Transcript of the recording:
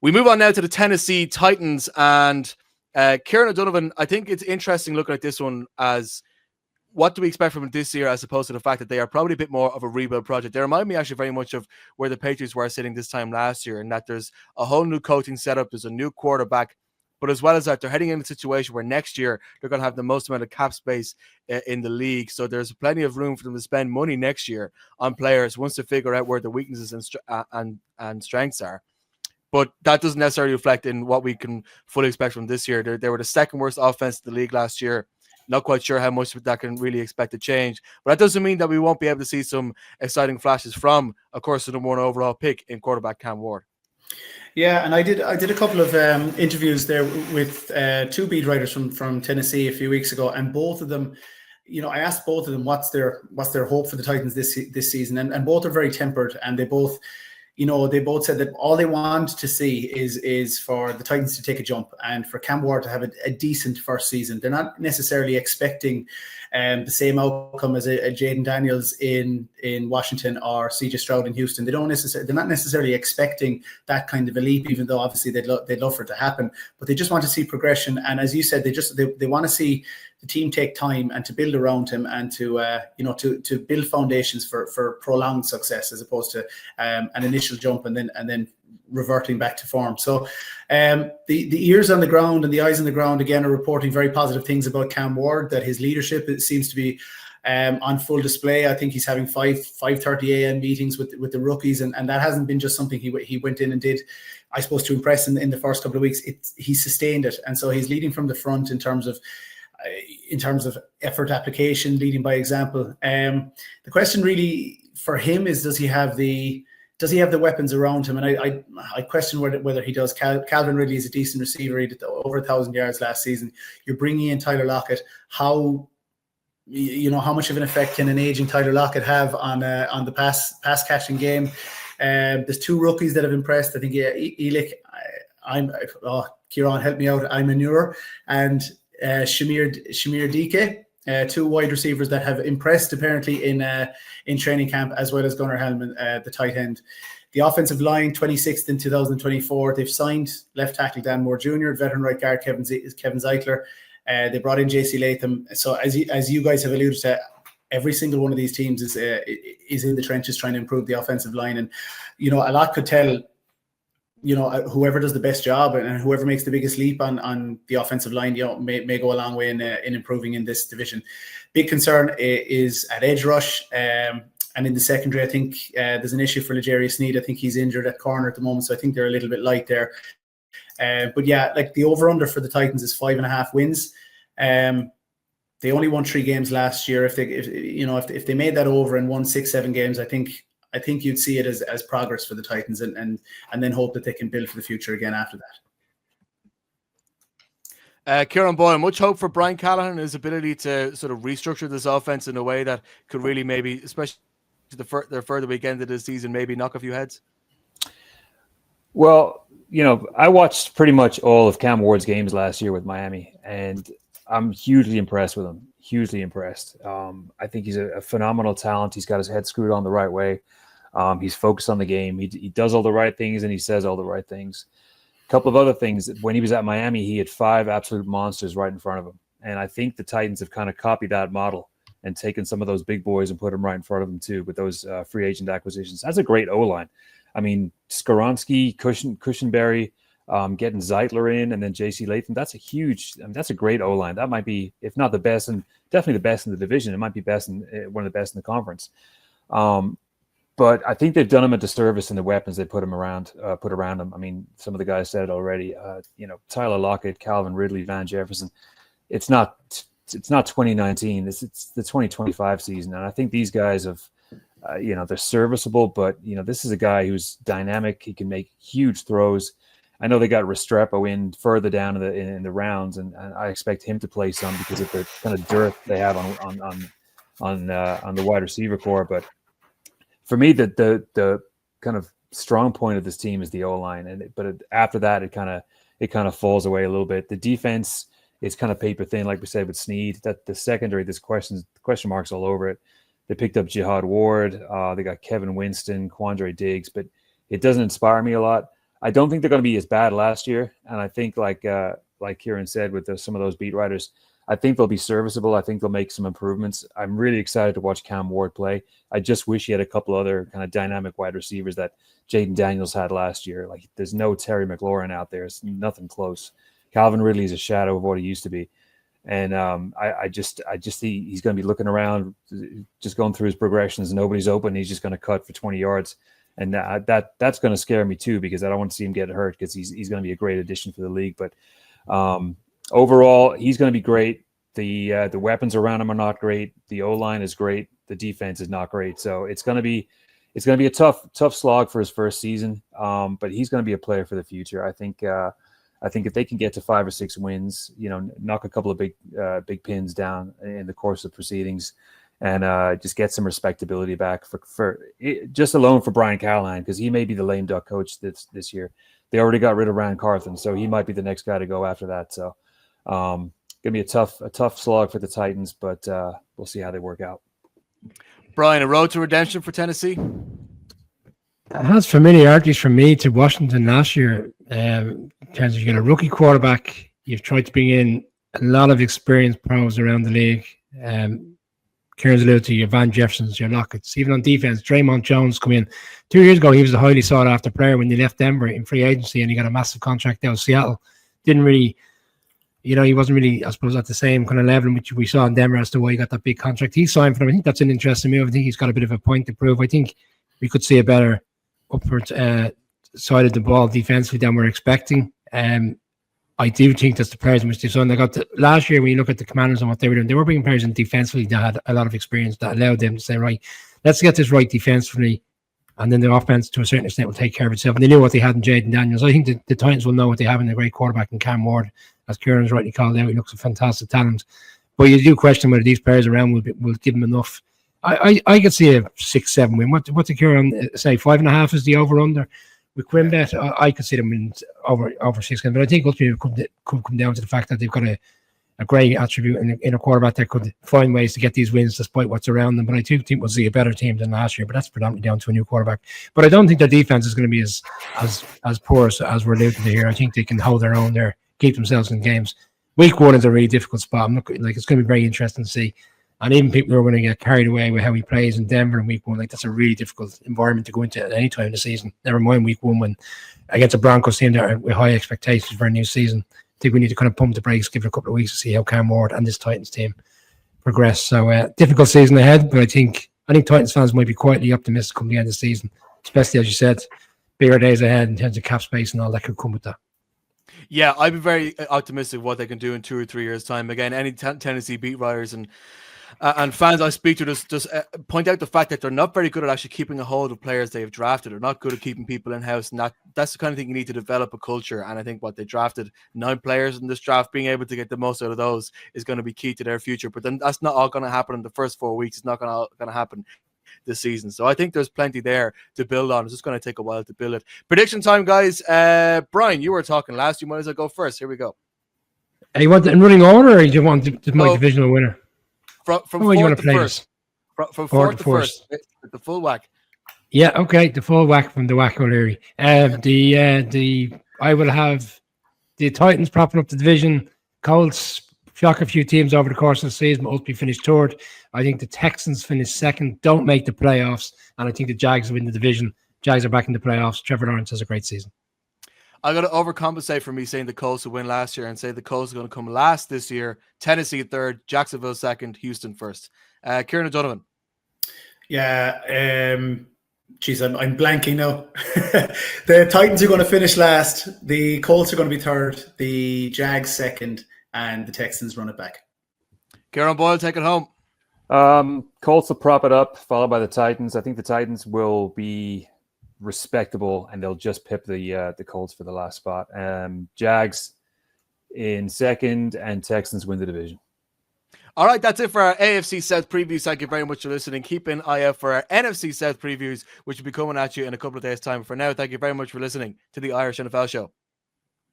We move on now to the Tennessee Titans, and Kieran O'Donovan. I think it's interesting looking at this one as what do we expect from them this year, as opposed to the fact that they are probably a bit more of a rebuild project. They remind me actually very much of where the Patriots were sitting this time last year, in that there's a whole new coaching setup, there's a new quarterback, but as well as that, they're heading into a situation where next year they're going to have the most amount of cap space in the league. So there's plenty of room for them to spend money next year on players once they figure out where the weaknesses and strengths are. But that doesn't necessarily reflect in what we can fully expect from this year. They were the second worst offense in the league last year. Not quite sure how much that can really expect to change. But that doesn't mean that we won't be able to see some exciting flashes from, of course, the number one overall pick in quarterback Cam Ward. Yeah, and I did a couple of interviews there with two beat writers from Tennessee a few weeks ago, and both of them, I asked both of them what's their hope for the Titans this season, and both are very tempered, and they both said that all they want to see is for the Titans to take a jump and for Cam Ward to have a decent first season. They're not necessarily expecting the same outcome as a Jaden Daniels in Washington or CJ Stroud in Houston. They're not necessarily expecting that kind of a leap, even though obviously they'd love for it to happen. But they just want to see progression, and as you said, they want to see the team take time and to build around him, and to build foundations for prolonged success, as opposed to an initial jump and then reverting back to form. So the ears on the ground and the eyes on the ground again are reporting very positive things about Cam Ward, that his leadership seems to be on full display. I think he's having 5:30 a.m. meetings with the rookies, and that hasn't been just something he went in and did, I suppose, to impress in the first couple of weeks. He sustained it, and so he's leading from the front in terms of effort application, leading by example. The question really for him is, does he have the weapons around him? And I question whether he does. Calvin Ridley is a decent receiver. He did over 1,000 yards last season. You're bringing in Tyler Lockett. How much of an effect can an aging Tyler Lockett have on the pass catching game? There's two rookies that have impressed. I think Elick, Kieran, help me out. I'm Manure and Shamir Dike, two wide receivers that have impressed apparently in training camp, as well as Gunnar Helman, the tight end. The offensive line, 26th in 2024. They've signed left tackle Dan Moore Jr., veteran right guard Kevin Zeitler. They brought in JC Latham. So as you guys have alluded to, every single one of these teams is in the trenches trying to improve the offensive line, and a lot could tell. Whoever does the best job and whoever makes the biggest leap on the offensive line, may go a long way in improving in this division. Big concern is at edge rush, and in the secondary, I think there's an issue for L'Jarius Sneed. I think he's injured at corner at the moment, so I think they're a little bit light there. But yeah, like the over/under for the Titans is 5.5 wins. They only won 3 games last year. If they made that over and won 6-7 games, I think you'd see it as progress for the Titans, and then hope that they can build for the future again after that. Kieran Boyle, much hope for Brian Callahan and his ability to sort of restructure this offense in a way that could really maybe, especially the further weekend of the season, maybe knock a few heads? Well, I watched pretty much all of Cam Ward's games last year with Miami, and I'm hugely impressed with him. Hugely impressed. I think he's a phenomenal talent. He's got his head screwed on the right way. He's focused on the game. He does all the right things and he says all the right things. A couple of other things. When he was at Miami, he had 5 absolute monsters right in front of him. And I think the Titans have kind of copied that model and taken some of those big boys and put them right in front of them too with those free agent acquisitions. That's a great O-line. I mean, Skoronski, Cushenberry, getting Zeitler in, and then JC Latham. That's a great O-line. That might be, if not the best, and definitely the best in the division. It might be one of the best in the conference. But I think they've done him a disservice in the weapons they put around him. I mean, some of the guys said it already. Tyler Lockett, Calvin Ridley, Van Jefferson. It's not 2019. It's the 2025 season, and I think these guys have. They're serviceable, but this is a guy who's dynamic. He can make huge throws. I know they got Restrepo in further down in the rounds, and I expect him to play some because of the kind of dearth they have on the wide receiver core. But for me, the kind of strong point of this team is the O-line, but after that, it kind of falls away a little bit. The defense is kind of paper thin, like we said with Sneed. That the secondary, there's question marks all over it. They picked up Jihad Ward. They got Kevin Winston, Quandre Diggs, but it doesn't inspire me a lot. I don't think they're going to be as bad last year. And I think like Kieran said, with some of those beat writers, I think they'll be serviceable. I think they'll make some improvements. I'm really excited to watch Cam Ward play. I just wish he had a couple other kind of dynamic wide receivers that Jaden Daniels had last year. Like, there's no Terry McLaurin out there. It's nothing close. Calvin Ridley is a shadow of what he used to be. And I just see he's going to be looking around, just going through his progressions. Nobody's open. He's just going to cut for 20 yards. And that's going to scare me too, because I don't want to see him get hurt, because he's going to be a great addition for the league. But overall, he's going to be great. The weapons around him are not great. The O-line is great. The defense is not great. So it's going to be a tough slog for his first season. But he's going to be a player for the future. I think if they can get to 5 or 6 wins, knock a couple of big pins down in the course of proceedings, and just get some respectability back for just alone for Brian Callahan, because he may be the lame duck coach this year. They already got rid of Rand Carthen, so he might be the next guy to go after that. So gonna be a tough slog for the Titans, but we'll see how they work out. Brian, a road to redemption for Tennessee? It has familiarities from me to Washington last year. In terms of, you got a rookie quarterback, you've tried to bring in a lot of experienced pros around the league. Kieran's alluded to your Van Jeffersons, your Lockett's. Even on defense, Draymond Jones come in. 2 years ago, he was a highly sought after player when he left Denver in free agency, and he got a massive contract out of Seattle. Didn't really, he wasn't really, I suppose, at the same kind of level which we saw in Denver as to why he got that big contract. He signed for them. I think that's an interesting move. I think he's got a bit of a point to prove. I think we could see a better upward side of the ball defensively than we're expecting. I do think that's the players in which they've done. Last year, when you look at the Commanders and what they were doing, they were bringing players in defensively that had a lot of experience that allowed them to say, right, let's get this right defensively, and then the offense to a certain extent will take care of itself. And they knew what they had in Jaden Daniels. I think the Titans will know what they have in a great quarterback in Cam Ward. As Kieran's rightly called out, he looks a fantastic talent. But you do question whether these players around will give him enough. I could see a 6-7 win. What did Kieran say? 5.5 is the over-under. With QuinnBet, I could see them in over 6 games, but I think ultimately it could come down to the fact that they've got a great attribute in a quarterback that could find ways to get these wins despite what's around them. But I do think we'll see a better team than last year, but that's predominantly down to a new quarterback. But I don't think their defense is going to be as poor as we're alluding to here. I think they can hold their own there, keep themselves in games. Week 1 is a really difficult spot. It's going to be very interesting to see. And even people who are going to get carried away with how he plays in Denver in week 1, that's a really difficult environment to go into at any time in the season. Never mind week 1 when against a Broncos team there with high expectations for a new season. I think we need to kind of pump the brakes, give it a couple of weeks to see how Cam Ward and this Titans team progress. So difficult season ahead, but I think Titans fans might be quietly optimistic come the end of the season, especially as you said, bigger days ahead in terms of cap space and all that could come with that. Yeah, I'd be very optimistic of what they can do in 2 or 3 years' time. Again, any Tennessee beat writers and fans I speak to just point out the fact that they're not very good at actually keeping a hold of players they've drafted. They're not good at keeping people in-house, and that's the kind of thing you need to develop a culture. And I think what they drafted, 9 players in this draft, being able to get the most out of those is going to be key to their future. But then that's not all going to happen in the first 4 weeks. It's not going to happen this season. So I think there's plenty there to build on. It's just going to take a while to build it. Prediction time, guys. Brian, you were talking last. You might as well go first. Here we go. Hey, you want it in running order, or do you want my divisional winner? From fourth to first. From fourth to first. The full whack. Yeah, okay. The full whack from the Whack O'Leary. I will have the Titans propping up the division. Colts shock a few teams over the course of the season, but ultimately finish third. I think the Texans finish second, don't make the playoffs, and I think the Jags win the division. Jags are back in the playoffs. Trevor Lawrence has a great season. I'm going to overcompensate for me saying the Colts will win last year and say the Colts are going to come last this year. Tennessee third, Jacksonville second, Houston first. Kieran O'Donovan. Yeah, geez, I'm blanking now. The Titans are going to finish last. The Colts are going to be third. The Jags second, and the Texans run it back. Kieran Boyle, take it home. Colts will prop it up, followed by the Titans. I think the Titans will be respectable, and they'll just pip the Colts for the last spot. Jags in second, and Texans win the division. All right, that's it for our AFC South previews. Thank you very much for listening. Keep an eye out for our NFC South previews, which will be coming at you in a couple of days' time. For now, thank you very much for listening to the Irish NFL Show.